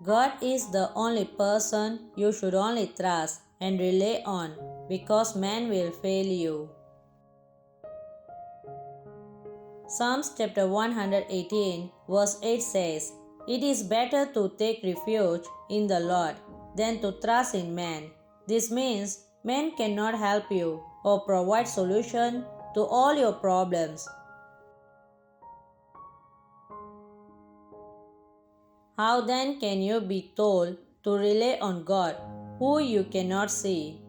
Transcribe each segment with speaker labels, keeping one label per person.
Speaker 1: God is the only person you should only trust and rely on because man will fail you. Psalms chapter 118 verse 8 says, "It is better to take refuge in the Lord than to trust in man." This means man cannot help you or provide solution to all your problems. How then can you be told to rely on God, who you cannot see?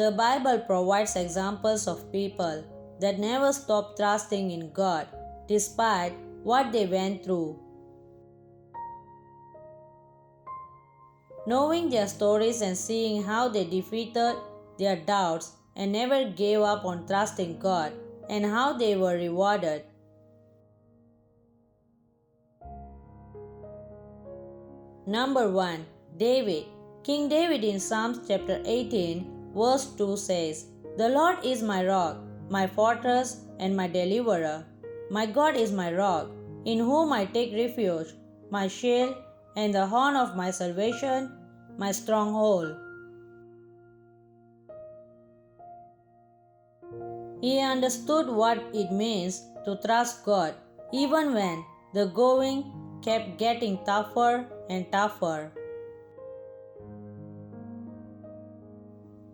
Speaker 1: The Bible provides examples of people that never stopped trusting in God despite what they went through. Knowing their stories and seeing how they defeated their doubts and never gave up on trusting God and how they were rewarded. Number 1. David. King David in Psalms chapter 18 verse 2 says, "The Lord is my rock, my fortress and my deliverer. My God is my rock, in whom I take refuge, my shield and the horn of my salvation, my stronghold." He understood what it means to trust God even when the going kept getting tougher and tougher.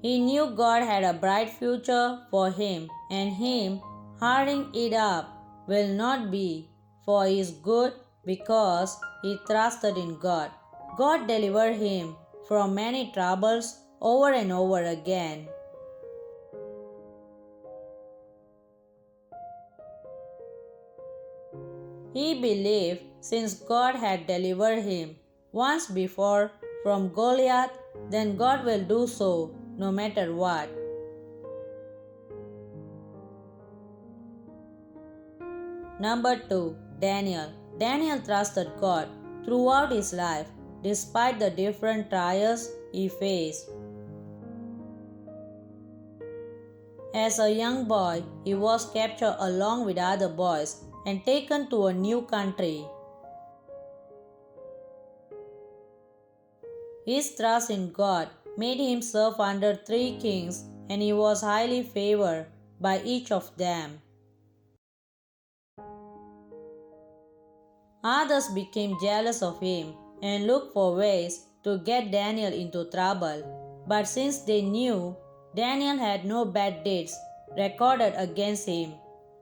Speaker 1: He knew God had a bright future for him, and him hurrying it up will not be for his good because he trusted in God. God delivered him from many troubles over and over again. He believed since God had delivered him once before from Goliath, then God will do so no matter what. Number 2. Daniel. Daniel trusted God throughout his life despite the different trials he faced. As a young boy, he was captured along with other boys and taken to a new country. His trust in God made him serve under 3 kings, and he was highly favored by each of them. Others became jealous of him and looked for ways to get Daniel into trouble. But since they knew Daniel had no bad deeds recorded against him,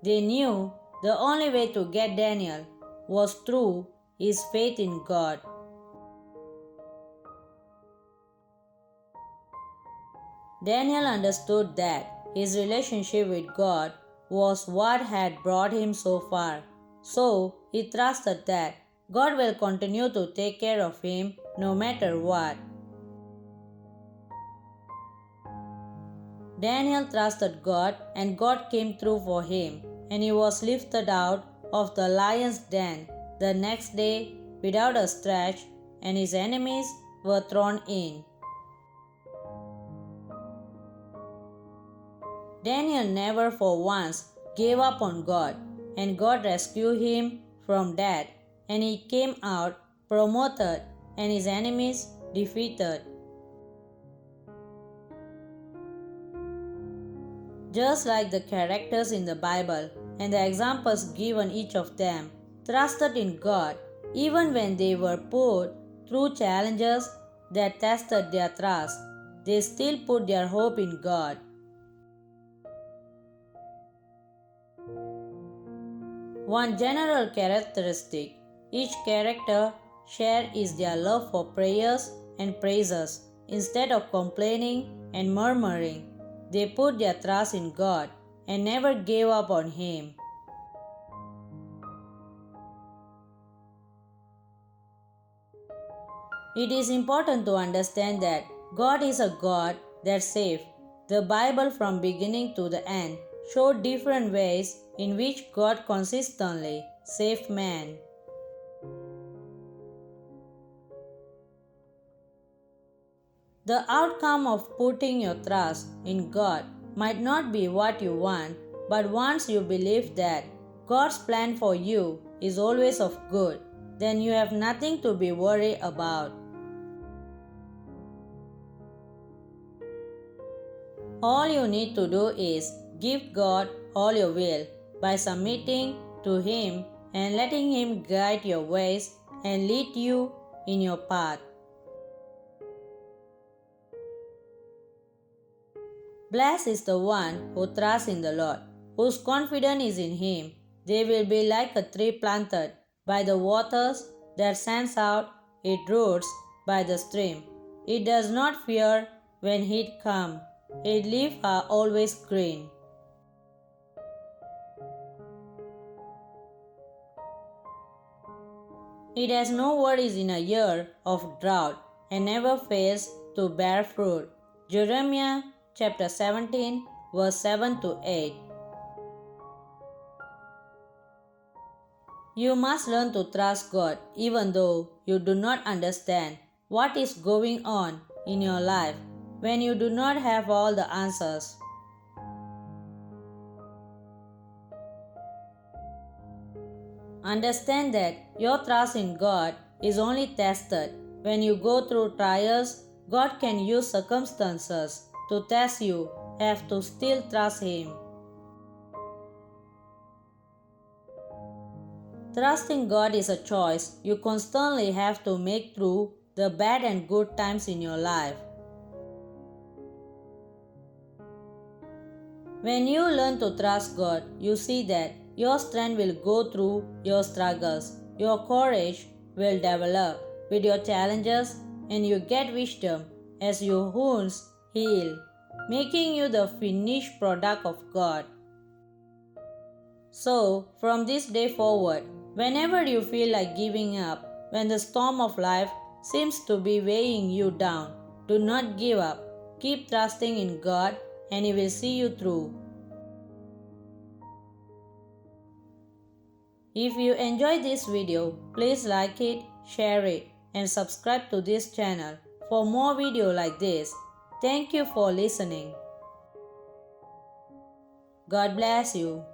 Speaker 1: they knew the only way to get Daniel was through his faith in God. Daniel understood that his relationship with God was what had brought him so far, so he trusted that God will continue to take care of him no matter what. Daniel trusted God, and God came through for him, and he was lifted out of the lion's den the next day without a scratch, and his enemies were thrown in. Daniel never for once gave up on God, and God rescued him from that, and he came out promoted and his enemies defeated. Just like the characters in the Bible and the examples given each of them trusted in God even when they were put through challenges that tested their trust, they still put their hope in God. One general characteristic each character shared is their love for prayers and praises. Instead of complaining and murmuring, they put their trust in God and never gave up on Him. It is important to understand that God is a God that saves. The Bible from beginning to the end showed different ways in which God consistently saved man. The outcome of putting your trust in God might not be what you want, but once you believe that God's plan for you is always of good, then you have nothing to be worried about. All you need to do is give God all your will by submitting to Him and letting Him guide your ways and lead you in your path. Blessed is the one who trusts in the Lord, whose confidence is in Him. They will be like a tree planted by the waters that sends out its roots by the stream. It does not fear when heat comes. Its leaves are always green. It has no worries in a year of drought and never fails to bear fruit. Jeremiah chapter 17 verse 7 to 8. You must learn to trust God even though you do not understand what is going on in your life when you do not have all the answers. Understand that your trust in God is only tested when you go through trials. God can use circumstances to test you, have to still trust Him. Trusting God is a choice you constantly have to make through the bad and good times in your life. When you learn to trust God, you see that your strength will go through your struggles, your courage will develop with your challenges, and you get wisdom as your wounds heal, making you the finished product of God. So, from this day forward, whenever you feel like giving up, when the storm of life seems to be weighing you down, do not give up. Keep trusting in God and He will see you through. If you enjoyed this video, please like it, share it, and subscribe to this channel for more videos like this. Thank you for listening. God bless you.